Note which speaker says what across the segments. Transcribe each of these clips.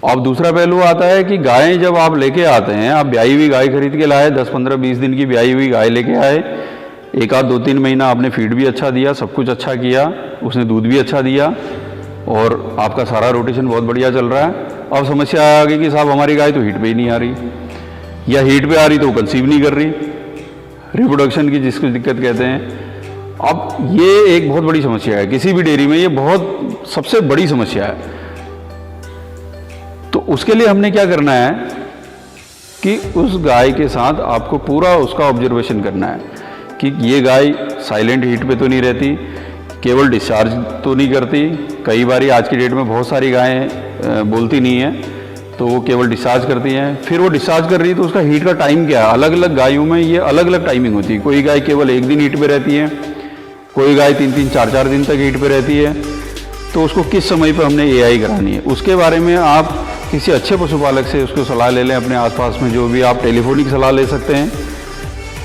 Speaker 1: अब दूसरा पहलू आता है कि गायें जब आप लेके आते हैं, आप ब्याई हुई गाय खरीद के लाए, 10, 15, 20 दिन की ब्याई हुई गाय लेके आए, एक आध 2-3 महीना आपने फीड भी अच्छा दिया, सब कुछ अच्छा किया, उसने दूध भी अच्छा दिया और आपका सारा रोटेशन बहुत बढ़िया चल रहा है। अब समस्या आ गई कि साहब हमारी गाय तो हीट पे ही नहीं आ रही, या हीट पे आ रही तो कंसीव नहीं कर रही, रिप्रोडक्शन की जिसको दिक्कत कहते हैं। अब ये एक बहुत बड़ी समस्या है किसी भी डेयरी में, ये बहुत सबसे बड़ी समस्या है। तो उसके लिए हमने क्या करना है कि उस गाय के साथ आपको पूरा उसका ऑब्जर्वेशन करना है कि ये गाय साइलेंट हीट पे तो नहीं रहती, केवल डिस्चार्ज तो नहीं करती। कई बार आज की डेट में बहुत सारी गायें बोलती नहीं हैं, तो वो केवल डिस्चार्ज करती हैं। फिर वो डिस्चार्ज कर रही है तो उसका हीट का टाइम क्या है, अलग अलग गायों में ये अलग अलग टाइमिंग होती है। कोई गाय केवल 1 दिन हीट पे रहती है, कोई गाय 3-3, 4-4 दिन तक हीट पे रहती है। तो उसको किस समय पे हमने एआई करानी है, उसके बारे में आप किसी अच्छे पशुपालक से उसको सलाह ले लें। अपने आसपास में जो भी आप टेलीफोनिक सलाह ले सकते हैं।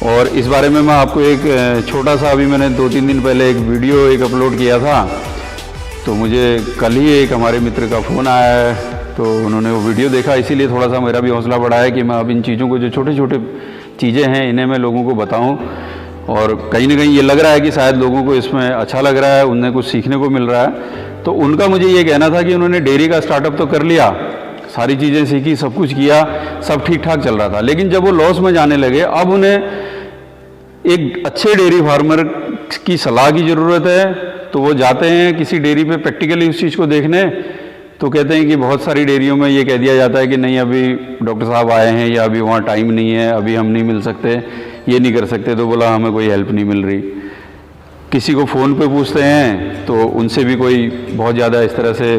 Speaker 1: और इस बारे में मैं आपको एक छोटा सा, अभी मैंने 2-3 दिन पहले एक वीडियो अपलोड किया था, तो मुझे कल ही एक हमारे मित्र का फ़ोन आया है, तो उन्होंने वो वीडियो देखा, इसीलिए थोड़ा सा मेरा भी हौसला बढ़ा है कि मैं अब इन चीज़ों को, जो छोटे छोटे चीज़ें हैं, इन्हें मैं लोगों को बताऊं। और कहीं ना कहीं ये लग रहा है कि शायद लोगों को इसमें अच्छा लग रहा है, उन्हें कुछ सीखने को मिल रहा है। तो उनका मुझे ये कहना था कि उन्होंने डेयरी का स्टार्टअप तो कर लिया, सारी चीज़ें सीखी, सब कुछ किया, सब ठीक ठाक चल रहा था, लेकिन जब वो लॉस में जाने लगे, अब उन्हें एक अच्छे डेयरी फार्मर की सलाह की ज़रूरत है। तो वो जाते हैं किसी डेयरी पे प्रैक्टिकली उस चीज़ को देखने, तो कहते हैं कि बहुत सारी डेयरियों में ये कह दिया जाता है कि नहीं, अभी डॉक्टर साहब आए हैं, या अभी वहाँ टाइम नहीं है, अभी हम नहीं मिल सकते, ये नहीं कर सकते। तो बोला हमें कोई हेल्प नहीं मिल रही। किसी को फ़ोन पे पूछते हैं तो उनसे भी कोई बहुत ज़्यादा इस तरह से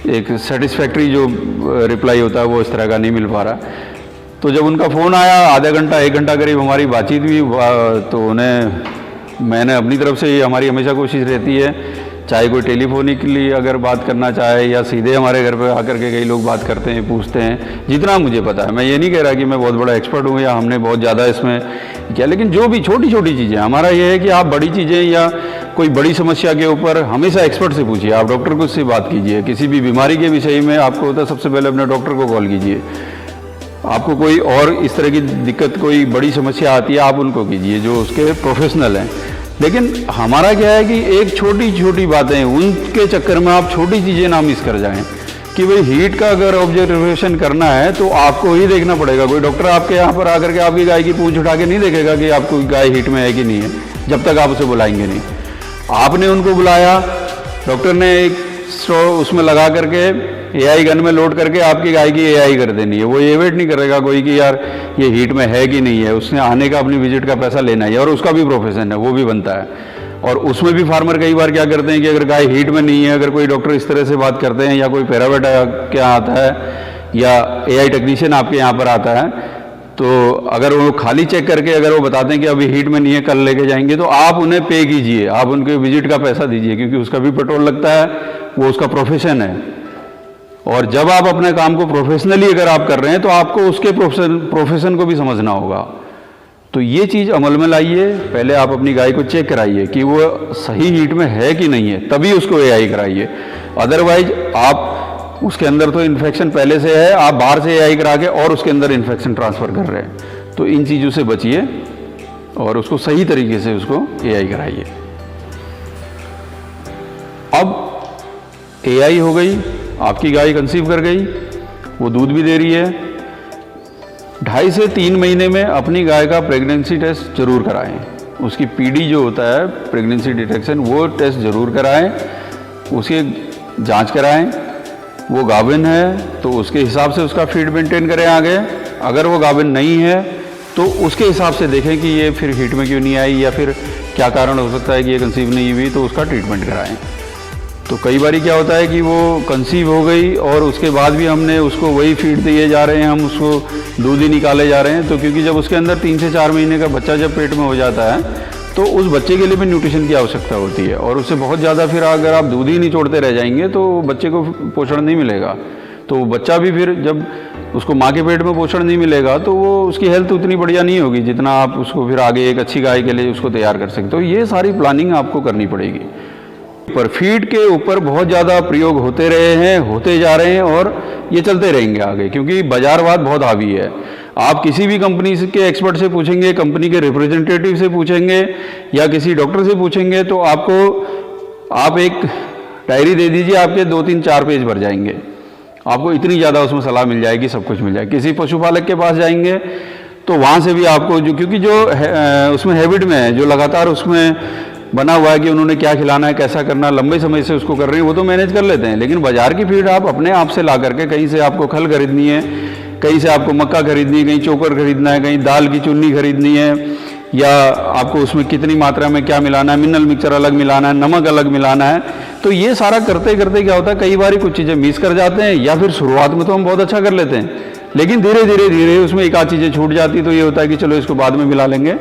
Speaker 1: एक सेटिस्फैक्ट्री जो रिप्लाई होता है वो इस तरह का नहीं मिल पा रहा। तो जब उनका फ़ोन आया, आधा घंटा 1 घंटा करीब हमारी बातचीत हुई, तो मैंने अपनी तरफ से, हमारी हमेशा कोशिश रहती है, चाहे कोई टेलीफोनिकली अगर बात करना चाहे या सीधे हमारे घर पे आकर के कई लोग बात करते हैं, पूछते हैं, जितना मुझे पता है। मैं ये नहीं कह रहा कि मैं बहुत बड़ा एक्सपर्ट हूँ या हमने बहुत ज़्यादा इसमें किया, लेकिन जो भी छोटी छोटी चीज़ें, हमारा ये है कि आप बड़ी चीज़ें या कोई बड़ी समस्या के ऊपर हमेशा एक्सपर्ट से पूछिए। आप डॉक्टर को उससे बात कीजिए, किसी भी बीमारी के विषय में आपको होता है, सबसे पहले अपने डॉक्टर को कॉल कीजिए। आपको कोई और इस तरह की दिक्कत, कोई बड़ी समस्या आती है, आप उनको कीजिए जो उसके प्रोफेशनल हैं। लेकिन हमारा क्या है कि एक छोटी छोटी बातें, उनके चक्कर में आप छोटी चीज़ें ना मिस कर जाएं। कि भाई हीट का अगर ऑब्जर्वेशन करना है तो आपको ही देखना पड़ेगा। कोई डॉक्टर आपके यहाँ पर आकर के आपकी गाय की पूंछ उठा के नहीं देखेगा कि आपको गाय हीट में है कि नहीं है, जब तक आप उसे बुलाएंगे नहीं। आपने उनको बुलाया, डॉक्टर ने एक उसमें लगा करके एआई गन में लोड करके आपकी गाय की एआई कर देनी है। वो ये वेट नहीं करेगा कोई कि यार ये हीट में है कि नहीं है, उसने आने का, अपनी विजिट का पैसा लेना है, और उसका भी प्रोफेशन है, वो भी बनता है। और उसमें भी फार्मर कई बार क्या करते हैं कि अगर गाय हीट में नहीं है, अगर कोई डॉक्टर इस तरह से बात करते हैं, या कोई पैरावेट के यहाँ आता है, या एआई टेक्नीशियन आपके यहाँ पर आता है, तो अगर वो खाली चेक करके अगर वो बताते हैं कि अभी हीट में नहीं है, कल लेके जाएंगे, तो आप उन्हें पे कीजिए, आप उनके विजिट का पैसा दीजिए, क्योंकि उसका भी पेट्रोल लगता है, वो उसका प्रोफेशन है। और जब आप अपने काम को प्रोफेशनली अगर आप कर रहे हैं, तो आपको उसके प्रोफेशन को भी समझना होगा। तो ये चीज़ अमल में लाइए। पहले आप अपनी गाय को चेक कराइए कि वो सही हीट में है कि नहीं है, तभी उसको एआई कराइए। अदरवाइज आप उसके अंदर तो इन्फेक्शन पहले से है, आप बाहर से एआई करा के और उसके अंदर इन्फेक्शन ट्रांसफ़र कर रहे हैं। तो इन चीज़ों से बचिए और उसको सही तरीके से उसको एआई कराइए। अब एआई हो गई, आपकी गाय कंसीव कर गई, वो दूध भी दे रही है। 2.5 से 3 महीने में अपनी गाय का प्रेगनेंसी टेस्ट जरूर कराएं। उसकी पीडी जो होता है, प्रेगनेंसी डिटेक्शन, वो टेस्ट जरूर कराएं, उसकी जांच कराएं। वो गाभिन है तो उसके हिसाब से उसका फीड मेंटेन करें आगे। अगर वो गाभिन नहीं है तो उसके हिसाब से देखें कि ये फिर हीट में क्यों नहीं आई, या फिर क्या कारण हो सकता है कि ये कंसीव नहीं हुई, तो उसका ट्रीटमेंट कराएं। तो कई बार क्या होता है कि वो कंसीव हो गई और उसके बाद भी हमने उसको वही फीड दिए जा रहे हैं, हम उसको दूध ही निकाले जा रहे हैं। तो क्योंकि जब उसके अंदर 3 से 4 महीने का बच्चा जब पेट में हो जाता है, तो उस बच्चे के लिए भी न्यूट्रिशन की आवश्यकता होती है, और उससे बहुत ज़्यादा फिर अगर आप दूध ही निचोड़ते रह जाएंगे तो बच्चे को पोषण नहीं मिलेगा। तो बच्चा भी फिर जब उसको माँ के पेट में पोषण नहीं मिलेगा तो वो उसकी हेल्थ उतनी बढ़िया नहीं होगी जितना आप उसको फिर आगे एक अच्छी गाय के लिए उसको तैयार कर सकते हो। ये सारी प्लानिंग आपको करनी पड़ेगी। पर फीड के ऊपर बहुत ज़्यादा प्रयोग होते रहे हैं, होते जा रहे हैं और ये चलते रहेंगे आगे, क्योंकि बाजारवाद बहुत हावी है। आप किसी भी कंपनी के एक्सपर्ट से पूछेंगे, कंपनी के रिप्रेजेंटेटिव से पूछेंगे या किसी डॉक्टर से पूछेंगे तो आप एक डायरी दे दीजिए, आपके 2-3-4 पेज भर जाएंगे। आपको इतनी ज़्यादा उसमें सलाह मिल जाएगी, सब कुछ मिल जाएगी। किसी पशुपालक के पास जाएंगे तो वहाँ से भी आपको क्योंकि जो उसमें हैबिट में है, जो लगातार उसमें बना हुआ है कि उन्होंने क्या खिलाना है, कैसा करना, लंबे समय से उसको कर रहे हैं, वो तो मैनेज कर लेते हैं। लेकिन बाजार की फीड आप अपने आप से ला करके, कहीं से आपको खल खरीदनी है, कहीं से आपको मक्का खरीदनी है, कहीं चोकर खरीदना है, कहीं दाल की चुन्नी खरीदनी है, या आपको उसमें कितनी मात्रा में क्या मिलाना है, मिनरल मिक्सचर अलग मिलाना है, नमक अलग मिलाना है, तो ये सारा करते करते क्या होता है, कई बार कुछ चीज़ें मिस कर जाते हैं, या फिर शुरुआत में तो हम बहुत अच्छा कर लेते हैं, लेकिन धीरे धीरे उसमें एक आध चीज़ें छूट जाती, तो ये होता है कि चलो इसको बाद में मिला लेंगे,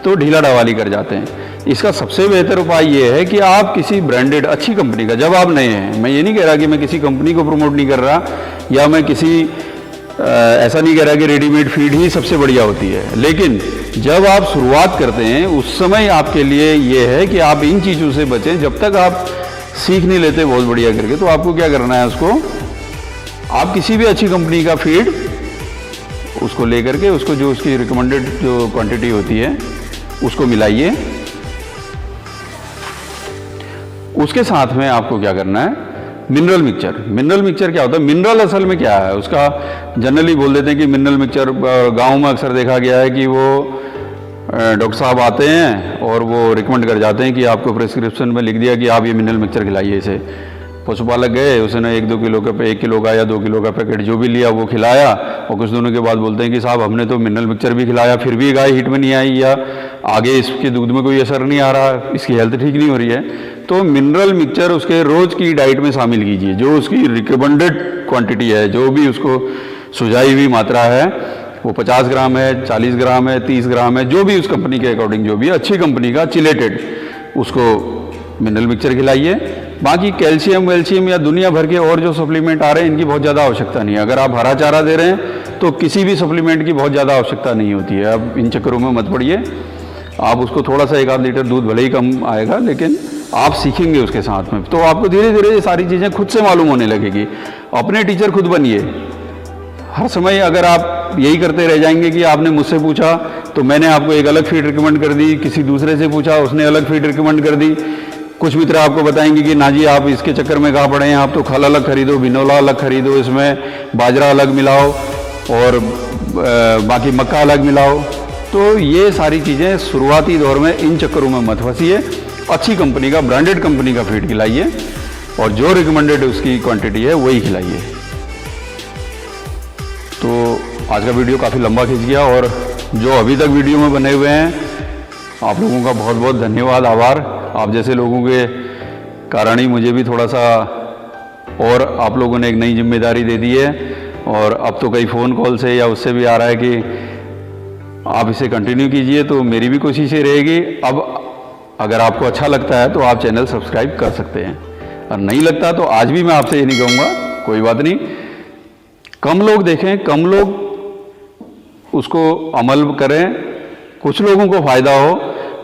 Speaker 1: तो ढीला ढवाली कर जाते हैं। इसका सबसे बेहतर उपाय ये है कि आप किसी ब्रांडेड अच्छी कंपनी का, जब आप नए हैं, मैं ये नहीं कह रहा कि मैं किसी कंपनी को प्रमोट नहीं कर रहा, या मैं किसी ऐसा नहीं कह रहा कि रेडीमेड फीड ही सबसे बढ़िया होती है, लेकिन जब आप शुरुआत करते हैं उस समय आपके लिए ये है कि आप इन चीज़ों से बचें। जब तक आप सीख नहीं लेते बहुत बढ़िया करके, तो आपको क्या करना है, उसको आप किसी भी अच्छी कंपनी का फीड उसको लेकर के, उसको जो उसकी रिकमेंडेड जो क्वांटिटी होती है उसको मिलाइए। उसके साथ में आपको क्या करना है, मिनरल मिक्सचर क्या होता है, मिनरल असल में क्या है, उसका जनरली बोल देते हैं कि मिनरल मिक्सचर, गाँव में अक्सर देखा गया है कि वो डॉक्टर साहब आते हैं और वो रिकमेंड कर जाते हैं कि आपको प्रिस्क्रिप्शन में लिख दिया कि आप ये मिनरल मिक्सचर खिलाइए इसे। पशुपालक गए, उसने 1-2 किलो का 1 किलो का या 2 किलो का पैकेट जो भी लिया वो खिलाया, और कुछ दिनों के बाद बोलते हैं कि साहब हमने तो मिनरल मिक्सचर भी खिलाया, फिर भी गाय हिट में नहीं आई, या आगे इसके दूध में कोई असर नहीं आ रहा, इसकी हेल्थ ठीक नहीं हो रही है। तो मिनरल मिक्सचर उसके रोज़ की डाइट में शामिल कीजिए, जो उसकी रिकमेंडेड क्वांटिटी है, जो भी उसको सुझाई हुई मात्रा है, वो 50 ग्राम है, 40 ग्राम है, 30 ग्राम है, जो भी उस कंपनी के अकॉर्डिंग, जो भी अच्छी कंपनी का चिलेटेड, उसको मिनरल मिक्सचर खिलाइए। बाकी कैल्शियम या दुनिया भर के और जो सप्लीमेंट आ रहे हैं, इनकी बहुत ज़्यादा आवश्यकता नहीं है। अगर आप हरा चारा दे रहे हैं तो किसी भी सप्लीमेंट की बहुत ज़्यादा आवश्यकता नहीं होती है। अब इन चक्करों में मत पड़िए, आप उसको थोड़ा सा 1-8 लीटर दूध भले ही कम आएगा, लेकिन आप सीखेंगे उसके साथ में, तो आपको धीरे धीरे ये सारी चीज़ें खुद से मालूम होने लगेगी। अपने टीचर खुद बनिए। हर समय अगर आप यही करते रह जाएंगे कि आपने मुझसे पूछा तो मैंने आपको एक अलग फीड रिकमेंड कर दी, किसी दूसरे से पूछा उसने अलग फीड रिकमेंड कर दी, कुछ मित्र आपको बताएंगे कि ना जी आप इसके चक्कर में कहाँ पड़े हैं, आप तो खल अलग खरीदो, बिनोला अलग खरीदो, इसमें बाजरा अलग मिलाओ और बाकी मक्का अलग मिलाओ। तो ये सारी चीज़ें शुरुआती दौर में इन चक्करों में मत फंसिए। अच्छी कंपनी का, ब्रांडेड कंपनी का फीड खिलाइए और जो रिकमेंडेड उसकी क्वांटिटी है वही खिलाइए। तो आज का वीडियो काफ़ी लंबा खिंच गया, और जो अभी तक वीडियो में बने हुए हैं आप लोगों का बहुत बहुत धन्यवाद, आभार। आप जैसे लोगों के कारण ही मुझे भी थोड़ा सा और आप लोगों ने एक नई जिम्मेदारी दे दी है, और अब तो कई फ़ोन कॉल से या उससे भी आ रहा है कि आप इसे कंटिन्यू कीजिए, तो मेरी भी कोशिश ये रहेगी। अब अगर आपको अच्छा लगता है तो आप चैनल सब्सक्राइब कर सकते हैं, और नहीं लगता तो आज भी मैं आपसे ये नहीं कहूँगा, कोई बात नहीं, कम लोग देखें, कम लोग उसको अमल करें, कुछ लोगों को फ़ायदा हो,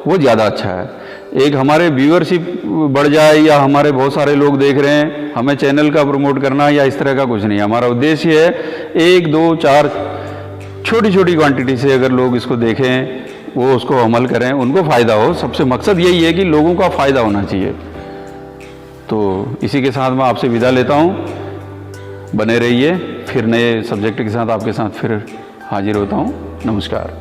Speaker 1: वो ज़्यादा अच्छा है। एक हमारे व्यूअरशिप बढ़ जाए या हमारे बहुत सारे लोग देख रहे हैं, हमें चैनल का प्रमोट करना या इस तरह का कुछ नहीं। हमारा उद्देश्य है 1, 2, 4 छोटी छोटी क्वांटिटी से अगर लोग इसको देखें, वो उसको अमल करें, उनको फ़ायदा हो। सबसे मकसद यही है कि लोगों का फ़ायदा होना चाहिए। तो इसी के साथ मैं आपसे विदा लेता हूँ। बने रहिए, फिर नए सब्जेक्ट के साथ आपके साथ फिर हाजिर होता हूँ। नमस्कार।